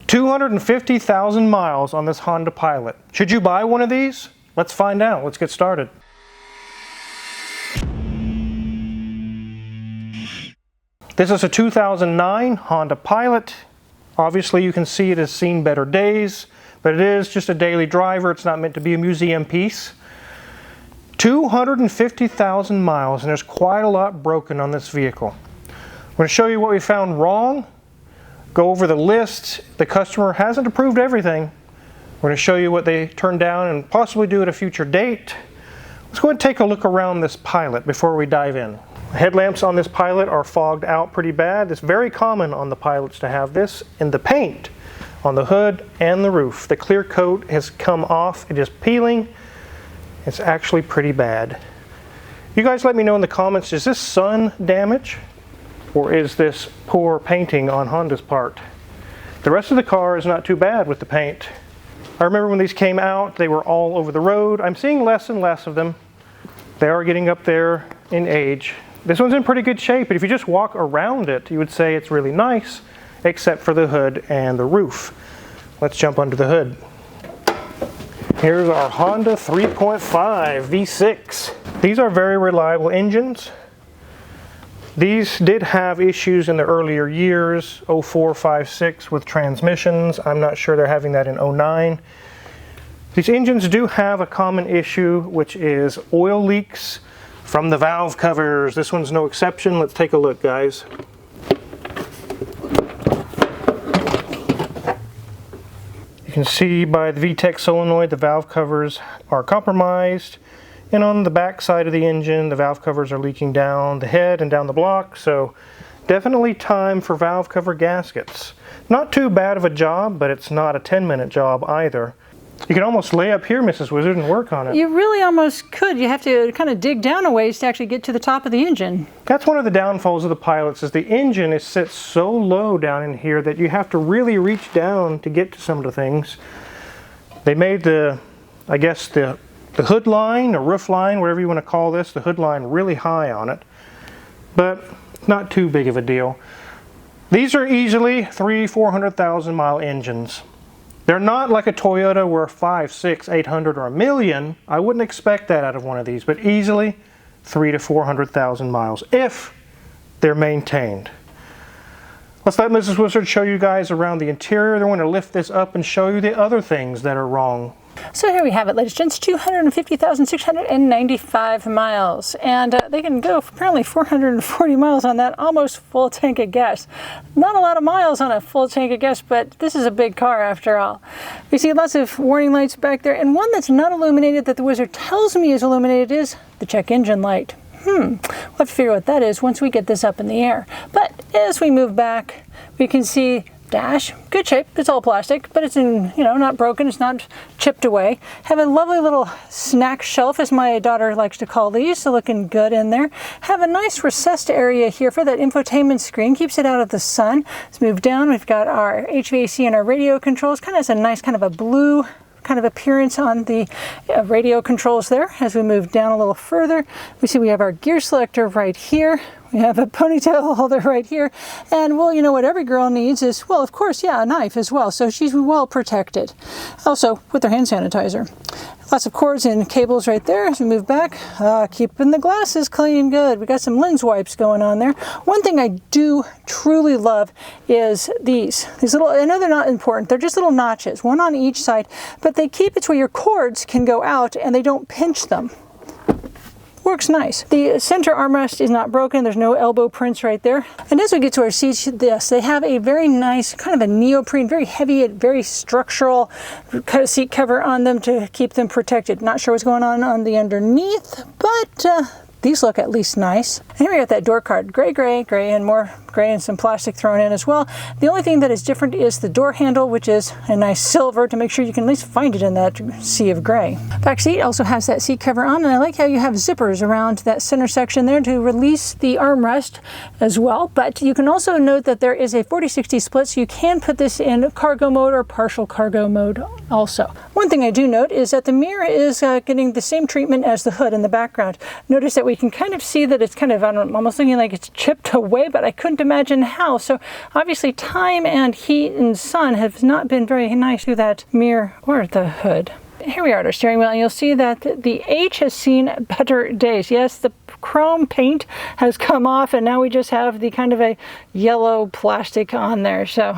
250,000 miles on this Honda Pilot. Should you buy one of these? Let's find out. Let's get started. This is a 2009 Honda Pilot. Obviously you can see it has seen better days, but it is just a daily driver. It's not meant to be a museum piece. 250,000 miles, and there's quite a lot broken on this vehicle. I'm going to show you what we found wrong, go over the list. The customer hasn't approved everything. We're going to show you what they turned down and possibly do at a future date. Let's go ahead and take a look around this Pilot before we dive in. Headlamps on this Pilot are fogged out pretty bad. It's very common on the Pilots to have this in the paint on the hood and the roof. The clear coat has come off. It is peeling. It's actually pretty bad. You guys let me know in the comments, is this sun damage or is this poor painting on Honda's part? The rest of the car is not too bad with the paint. I remember when these came out, they were all over the road. I'm seeing less and less of them. They are getting up there in age. This one's in pretty good shape, but if you just walk around it, you would say it's really nice, except for the hood and the roof. Let's jump under the hood. Here's our Honda 3.5 V6. These are very reliable engines. These did have issues in the earlier years, 04, 5, 6 with transmissions. I'm not sure they're having that in 09. These engines do have a common issue, which is oil leaks from the valve covers. This one's no exception. Let's take a look, guys. You can see by the VTEC solenoid the valve covers are compromised, and on the back side of the engine the valve covers are leaking down the head and down the block, so definitely time for valve cover gaskets. Not too bad of a job, but it's not a 10-minute job either. You can almost lay up here, Mrs. Wizard, and work on it. You really almost could. You have to kind of dig down a ways to actually get to the top of the engine. That's one of the downfalls of the Pilots, is the engine is set so low down in here that you have to really reach down to get to some of the things. They made the hood line, or roof line, whatever you want to call this, the hood line really high on it, but not too big of a deal. These are easily 300,000-400,000 mile engines. They're not like a Toyota where 500, 600, 800 or 1,000,000. I wouldn't expect that out of one of these, but easily 300,000 to 400,000 miles if they're maintained. Let's let Mrs. Wizard show you guys around the interior. They're going to lift this up and show you the other things that are wrong. So here we have it, ladies and gents, 250,695 miles, and they can go apparently 440 miles on that almost full tank of gas. Not a lot of miles on a full tank of gas, but this is a big car after all. We see lots of warning lights back there, and one that's not illuminated that the Wizard tells me is illuminated is the check engine light. We'll have to figure out what that is once we get this up in the air. But as we move back, we can see dash, good shape, it's all plastic, but it's in, not broken, it's not chipped away. Have a lovely little snack shelf, as my daughter likes to call these, so looking good in there. Have a nice recessed area here for that infotainment screen, keeps it out of the sun. Let's move down, we've got our HVAC and our radio controls, kind of has a nice kind of a blue kind of appearance on the radio controls there. As we move down a little further, we see we have our gear selector right here. We have a ponytail holder right here. And well, what every girl needs is, well, of course, yeah, a knife as well. So she's well protected. Also with their hand sanitizer. Lots of cords and cables right there. As we move back, keeping the glasses clean good. We got some lens wipes going on there. One thing I do truly love is these little, I know they're not important, they're just little notches, one on each side, but they keep it to where your cords can go out and they don't pinch them. Works nice. The center armrest is not broken. There's no elbow prints right there. And as we get to our seats, they have a very nice kind of a neoprene, very heavy, very structural seat cover on them to keep them protected. Not sure what's going on the underneath, but these look at least nice. And here we got that door card, gray, and more gray and some plastic thrown in as well. The only thing that is different is the door handle, which is a nice silver to make sure you can at least find it in that sea of gray. Back seat also has that seat cover on, and I like how you have zippers around that center section there to release the armrest as well. But you can also note that there is a 40-60 split, so you can put this in cargo mode or partial cargo mode also. One thing I do note is that the mirror is getting the same treatment as the hood in the background. Notice that we can kind of see that it's kind of, I'm almost looking like it's chipped away, but I couldn't couldn't imagine how. So obviously time and heat and sun have not been very nice through that mirror or the hood. Here we are at our steering wheel, and you'll see that the H has seen better days. Yes, the chrome paint has come off, and now we just have the kind of a yellow plastic on there. So,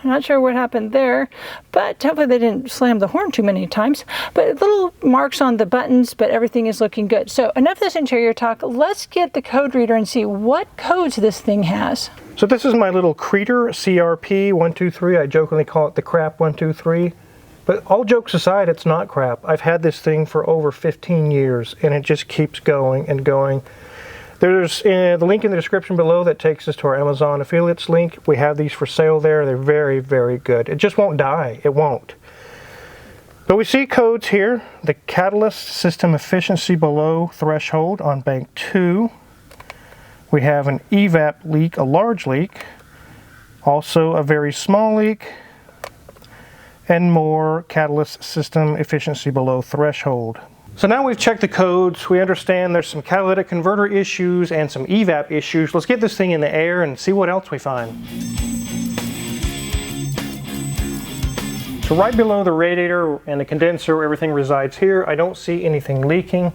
not sure what happened there, but hopefully they didn't slam the horn too many times. But little marks on the buttons, but everything is looking good. So enough of this interior talk. Let's get the code reader and see what codes this thing has. So this is my little Creator CRP 123. I jokingly call it the crap 123. But all jokes aside, it's not crap. I've had this thing for over 15 years, and it just keeps going and going. There's the link in the description below that takes us to our Amazon affiliates link. We have these for sale there. They're very, very good. It just won't die. It won't. But we see codes here. The catalyst system efficiency below threshold on bank 2. We have an evap leak, a large leak. Also a very small leak. And more catalyst system efficiency below threshold. So now we've checked the codes, we understand there's some catalytic converter issues and some evap issues. Let's get this thing in the air and see what else we find. So right below the radiator and the condenser, everything resides here. I don't see anything leaking,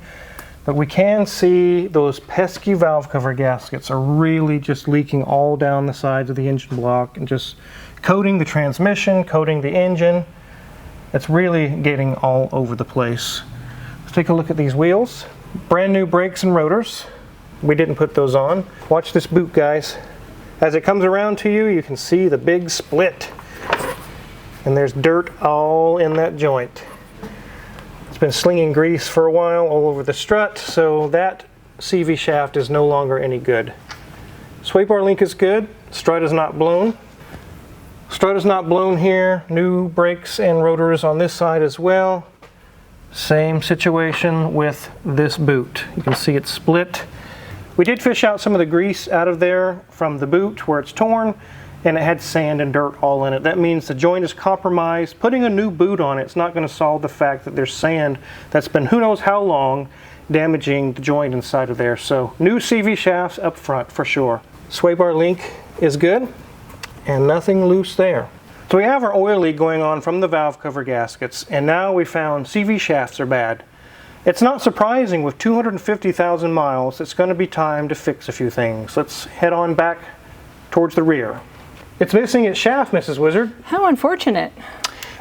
but we can see those pesky valve cover gaskets are really just leaking all down the sides of the engine block and just coating the transmission, coating the engine. It's really getting all over the place. Let's take a look at these wheels. Brand new brakes and rotors. We didn't put those on. Watch this boot, guys. As it comes around to you, you can see the big split. And there's dirt all in that joint. It's been slinging grease for a while all over the strut, so that CV shaft is no longer any good. Sway bar link is good. Strut is not blown. Strut is not blown here. New brakes and rotors on this side as well. Same situation with this boot. You can see it's split. We did fish out some of the grease out of there from the boot where it's torn, and it had sand and dirt all in it. That means the joint is compromised. Putting a new boot on it's not going to solve the fact that there's sand that's been who knows how long damaging the joint inside of there. So new CV shafts up front for sure. Sway bar link is good. And nothing loose there. So we have our oil leak going on from the valve cover gaskets, and now we found CV shafts are bad. It's not surprising with 250,000 miles, it's going to be time to fix a few things. Let's head on back towards the rear. It's missing its shaft, Mrs. Wizard. How unfortunate.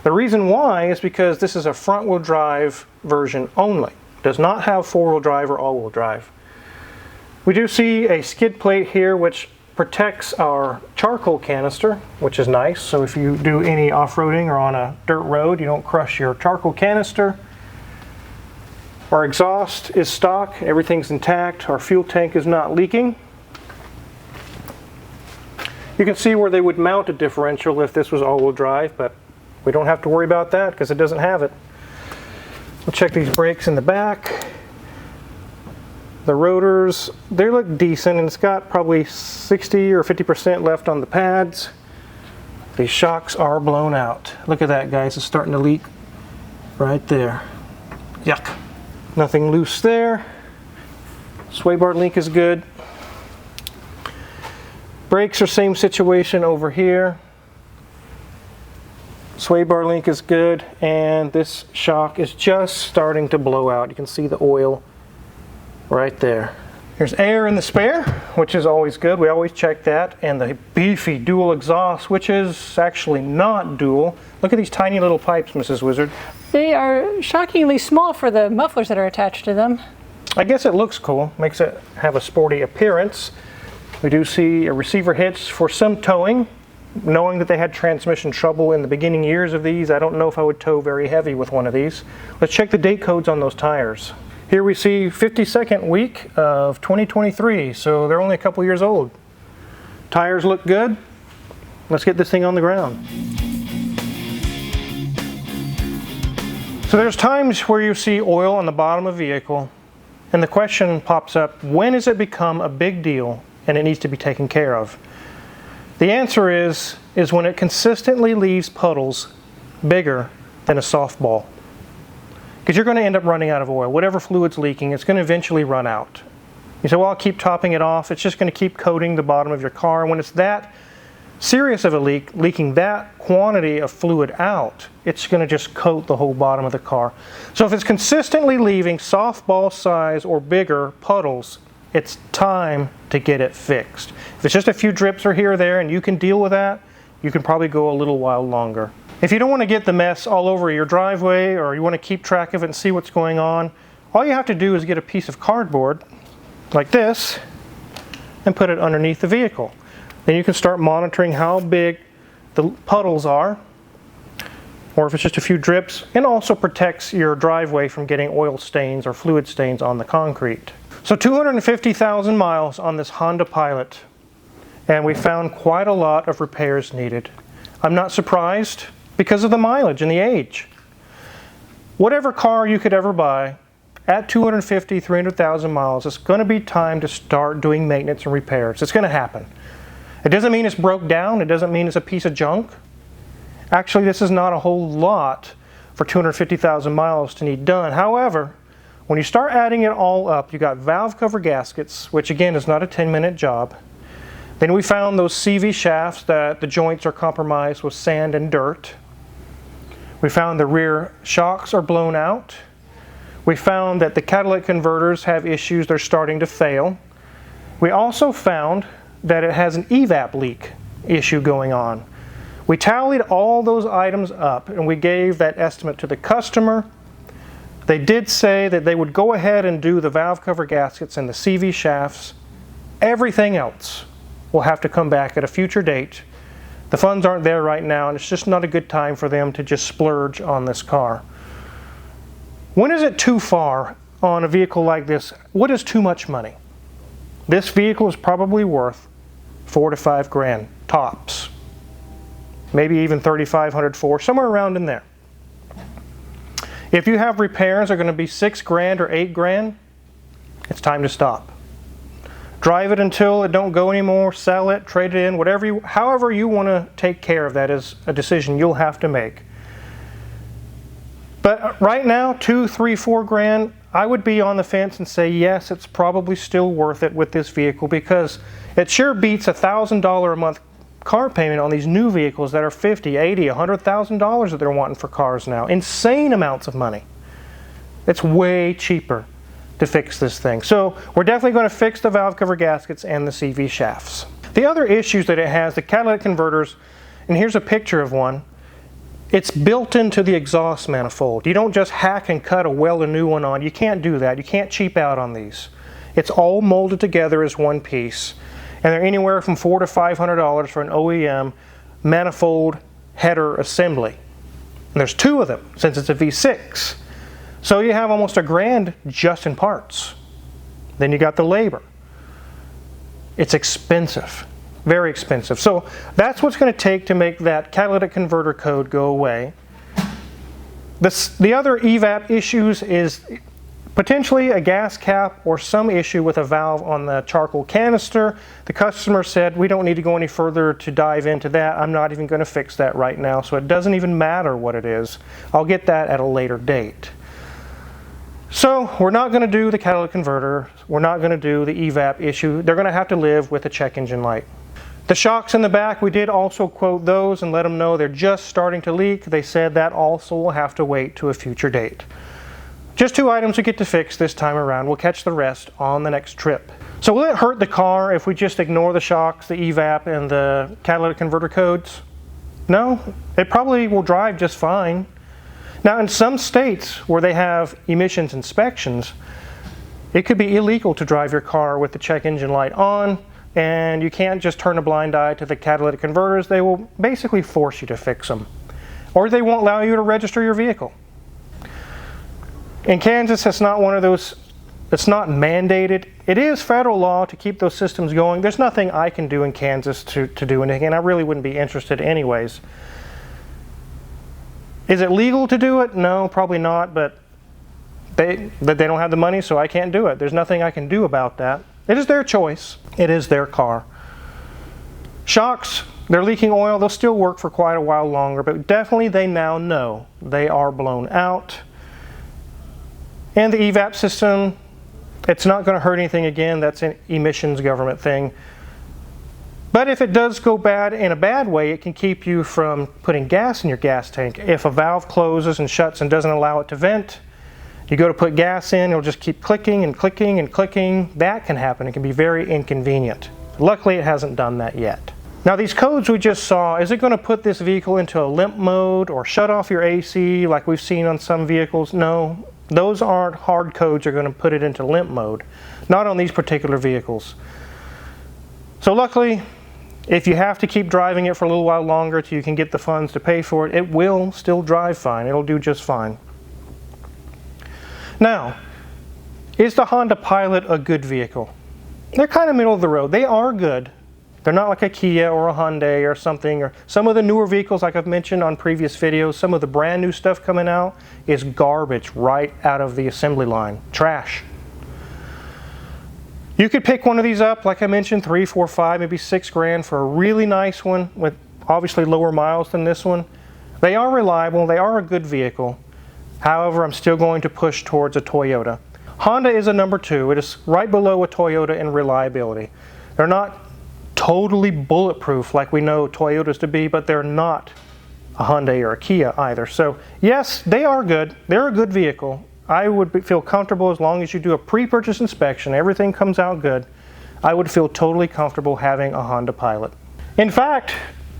The reason why is because this is a front-wheel drive version only. It does not have four-wheel drive or all-wheel drive. We do see a skid plate here which protects our charcoal canister, which is nice. So if you do any off-roading or on a dirt road, you don't crush your charcoal canister. Our exhaust is stock, everything's intact. Our fuel tank is not leaking. You can see where they would mount a differential if this was all-wheel drive, but we don't have to worry about that because it doesn't have it. We'll check these brakes in the back. The rotors, they look decent, and it's got probably 60 or 50% left on the pads. These shocks are blown out. Look at that, guys. It's starting to leak right there. Yuck. Nothing loose there. Sway bar link is good. Brakes are same situation over here. Sway bar link is good, and this shock is just starting to blow out. You can see the oil right there. There's air in the spare, which is always good. We always check that. And the beefy dual exhaust, which is actually not dual. Look at these tiny little pipes, Mrs. Wizard. They are shockingly small for the mufflers that are attached to them. I guess it looks cool. Makes it have a sporty appearance. We do see a receiver hitch for some towing. Knowing that they had transmission trouble in the beginning years of these, I don't know if I would tow very heavy with one of these. Let's check the date codes on those tires. Here we see 52nd week of 2023, so they're only a couple years old. Tires look good. Let's get this thing on the ground. So there's times where you see oil on the bottom of a vehicle, and the question pops up, when does it become a big deal and it needs to be taken care of? The answer is when it consistently leaves puddles bigger than a softball. Because you're going to end up running out of oil. Whatever fluid's leaking, it's going to eventually run out. You say, well, I'll keep topping it off. It's just going to keep coating the bottom of your car. And when it's that serious of a leak, leaking that quantity of fluid out, it's going to just coat the whole bottom of the car. So if it's consistently leaving softball size or bigger puddles, it's time to get it fixed. If it's just a few drips or here or there and you can deal with that, you can probably go a little while longer. If you don't want to get the mess all over your driveway, or you want to keep track of it and see what's going on, all you have to do is get a piece of cardboard like this and put it underneath the vehicle. Then you can start monitoring how big the puddles are, or if it's just a few drips, and also protects your driveway from getting oil stains or fluid stains on the concrete. So 250,000 miles on this Honda Pilot, and we found quite a lot of repairs needed. I'm not surprised because of the mileage and the age. Whatever car you could ever buy, at 250, 300,000 miles, it's going to be time to start doing maintenance and repairs. It's going to happen. It doesn't mean it's broke down. It doesn't mean it's a piece of junk. Actually, this is not a whole lot for 250,000 miles to need done. However, when you start adding it all up, you got valve cover gaskets, which again is not a 10-minute job. Then we found those CV shafts that the joints are compromised with sand and dirt. We found the rear shocks are blown out. We found that the catalytic converters have issues, they're starting to fail. We also found that it has an evap leak issue going on. We tallied all those items up and we gave that estimate to the customer. They did say that they would go ahead and do the valve cover gaskets and the CV shafts. Everything else will have to come back at a future date. The funds aren't there right now, and it's just not a good time for them to just splurge on this car. When is it too far on a vehicle like this? What is too much money? This vehicle is probably worth $4 to $5 grand tops. Maybe even $3,500 for, somewhere around in there. If you have repairs that are going to be $6 grand or $8 grand, it's time to stop. Drive it until it don't go anymore, sell it, trade it in, however you want to take care of that is a decision you'll have to make. But right now, $2, $3, $4 grand, I would be on the fence and say yes, it's probably still worth it with this vehicle, because it sure beats $1,000 a month car payment on these new vehicles that are $50,000, $80,000, $100,000 that they're wanting for cars now. Insane amounts of money. It's way cheaper to fix this thing. So we're definitely going to fix the valve cover gaskets and the CV shafts. The other issues that it has, the catalytic converters, and here's a picture of one. It's built into the exhaust manifold. You don't just hack and cut weld a new one on. You can't do that. You can't cheap out on these. It's all molded together as one piece. And they're anywhere from $400 to $500 for an OEM manifold header assembly. And there's two of them since it's a V6. So you have almost $1 grand just in parts. Then you got the labor. It's expensive. Very expensive. So that's what's going to take to make that catalytic converter code go away. The other evap issues is potentially a gas cap or some issue with a valve on the charcoal canister. The customer said, we don't need to go any further to dive into that. I'm not even going to fix that right now, so it doesn't even matter what it is. I'll get that at a later date. So we're not going to do the catalytic converter. We're not going to do the evap issue. They're going to have to live with a check engine light. The shocks in the back, we did also quote those and let them know they're just starting to leak. They said that also will have to wait to a future date. Just 2 items we get to fix this time around. We'll catch the rest on the next trip. So will it hurt the car if we just ignore the shocks, the evap, and the catalytic converter codes? No, it probably will drive just fine. Now in some states where they have emissions inspections, it could be illegal to drive your car with the check engine light on, and you can't just turn a blind eye to the catalytic converters. They will basically force you to fix them, or they won't allow you to register your vehicle. In Kansas, it's not one of those, it's not mandated. It is federal law to keep those systems going. There's nothing I can do in Kansas to do anything, and I really wouldn't be interested anyways. Is it legal to do it? No, probably not, but they don't have the money, so I can't do it. There's nothing I can do about that. It is their choice. It is their car. Shocks, they're leaking oil. They'll still work for quite a while longer, but definitely they now know they are blown out. And the evap system, It's not going to hurt anything. Again, that's an emissions government thing. But if it does go bad in a bad way, it can keep you from putting gas in your gas tank. If a valve closes and shuts and doesn't allow it to vent, you go to put gas in, it'll just keep clicking and clicking and clicking. That can happen. It can be very inconvenient. Luckily, it hasn't done that yet. Now, these codes we just saw, is it going to put this vehicle into a limp mode or shut off your AC like we've seen on some vehicles? No, those aren't hard codes that are going to put it into limp mode. Not on these particular vehicles. So luckily, if you have to keep driving it for a little while longer till you can get the funds to pay for it, it will still drive fine. It'll do just fine. Now, is the Honda Pilot a good vehicle? They're kind of middle of the road. They are good. They're not like a Kia or a Hyundai or something, or some of the newer vehicles like I've mentioned on previous videos. Some of the brand new stuff coming out is garbage right out of the assembly line. Trash. You could pick one of these up, like I mentioned, 3, 4, 5, maybe 6 grand for a really nice one with obviously lower miles than this one. They are reliable, they are a good vehicle. However, I'm still going to push towards a Toyota. Honda is a number 2. It is right below a Toyota in reliability. They're not totally bulletproof like we know Toyotas to be, but they're not a Hyundai or a Kia either. So yes, they are good. They're a good vehicle. I would feel comfortable as long as you do a pre-purchase inspection, everything comes out good. I would feel totally comfortable having a Honda Pilot. In fact,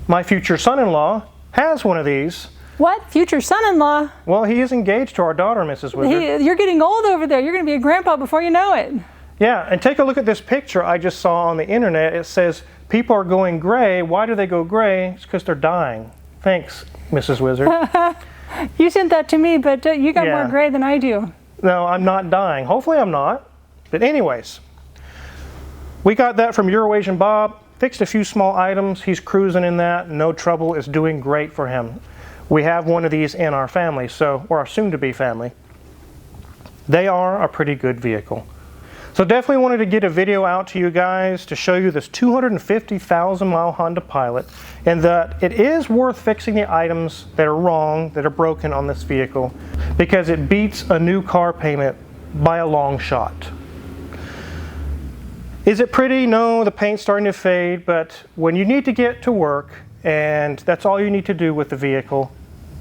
my future son-in-law has one of these. What? Future son-in-law? Well, he is engaged to our daughter, Mrs. Wizard. You're getting old over there. You're going to be a grandpa before you know it. Yeah, and take a look at this picture I just saw on the internet. It says, people are going gray. Why do they go gray? It's because they're dying. Thanks, Mrs. Wizard. You sent that to me, but you got more gray than I do. No, I'm not dying. Hopefully I'm not. But anyways, we got that from Eurasian Bob. Fixed a few small items. He's cruising in that. No trouble. It's doing great for him. We have one of these in our family, or our soon-to-be family. They are a pretty good vehicle. So definitely wanted to get a video out to you guys to show you this 250,000 mile Honda Pilot, and that it is worth fixing the items that are wrong, that are broken on this vehicle, because it beats a new car payment by a long shot. Is it pretty? No, the paint's starting to fade, but when you need to get to work, and that's all you need to do with the vehicle,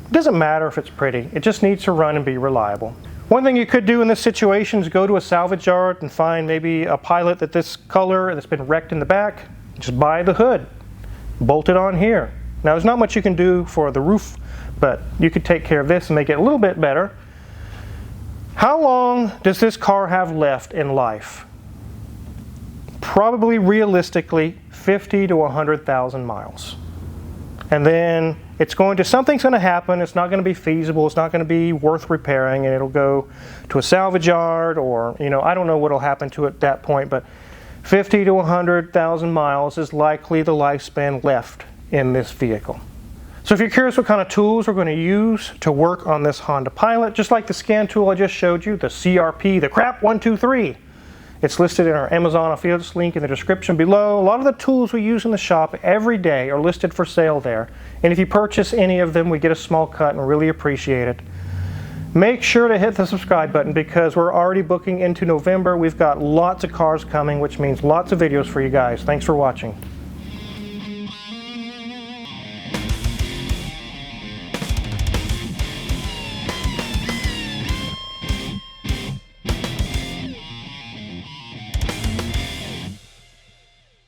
it doesn't matter if it's pretty. It just needs to run and be reliable. One thing you could do in this situation is go to a salvage yard and find maybe a Pilot that this color that's been wrecked in the back. Just buy the hood, bolt it on here. Now there's not much you can do for the roof, but you could take care of this and make it a little bit better. How long does this car have left in life? Probably realistically 50 to 100,000 miles. And then something's going to happen. It's not going to be feasible. It's not going to be worth repairing, and it'll go to a salvage yard, or I don't know what'll happen to it at that point. But 50 to 100,000 miles is likely the lifespan left in this vehicle. So if you're curious what kind of tools we're going to use to work on this Honda Pilot, just like the scan tool I just showed you, the CRP, the CRAP 123. It's listed in our Amazon affiliates link in the description below. A lot of the tools we use in the shop every day are listed for sale there. And if you purchase any of them, we get a small cut and really appreciate it. Make sure to hit the subscribe button because we're already booking into November. We've got lots of cars coming, which means lots of videos for you guys. Thanks for watching.